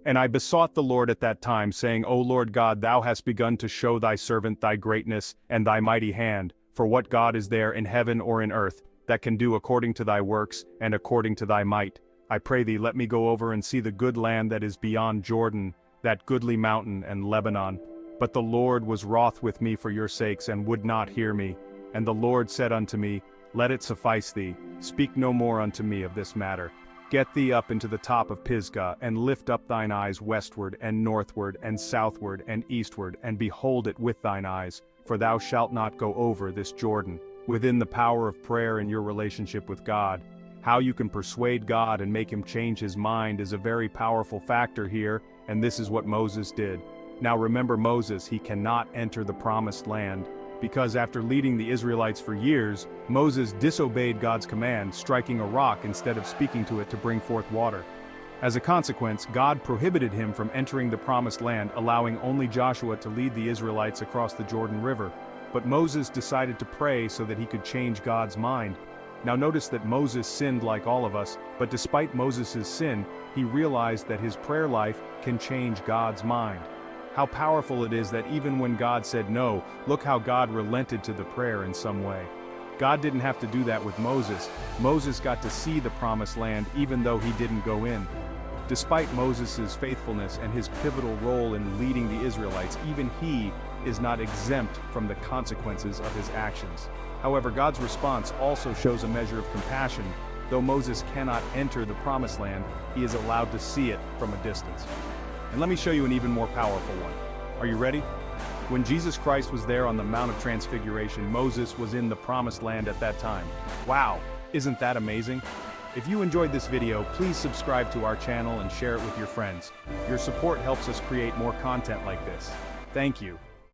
And I besought the Lord at that time, saying, O Lord God, thou hast begun to show thy servant thy greatness and thy mighty hand, for what God is there in heaven or in earth, that can do according to thy works and according to thy might? I pray thee, let me go over and see the good land that is beyond Jordan, that goodly mountain and Lebanon. But the Lord was wroth with me for your sakes, and would not hear me. And the Lord said unto me, Let it suffice thee, speak no more unto me of this matter. Get thee up into the top of Pisgah, and lift up thine eyes westward, and northward, and southward, and eastward, and behold it with thine eyes, for thou shalt not go over this Jordan. Within the power of prayer in your relationship with God, how you can persuade God and make him change his mind is a very powerful factor here, and this is what Moses did. Now remember Moses, he cannot enter the promised land, because after leading the Israelites for years, Moses disobeyed God's command, striking a rock instead of speaking to it to bring forth water. As a consequence, God prohibited him from entering the promised land, allowing only Joshua to lead the Israelites across the Jordan River. But Moses decided to pray so that he could change God's mind. Now notice that Moses sinned like all of us, but despite Moses' sin, he realized that his prayer life can change God's mind. How powerful it is that even when God said no, look how God relented to the prayer in some way. God didn't have to do that with Moses. Moses got to see the promised land even though he didn't go in. Despite Moses' faithfulness and his pivotal role in leading the Israelites, even he is not exempt from the consequences of his actions. However, God's response also shows a measure of compassion. Though Moses cannot enter the promised land, he is allowed to see it from a distance. And let me show you an even more powerful one. Are you ready? When Jesus Christ was there on the Mount of Transfiguration, Moses was in the promised land at that time. Wow, isn't that amazing? If you enjoyed this video, please subscribe to our channel and share it with your friends. Your support helps us create more content like this. Thank you.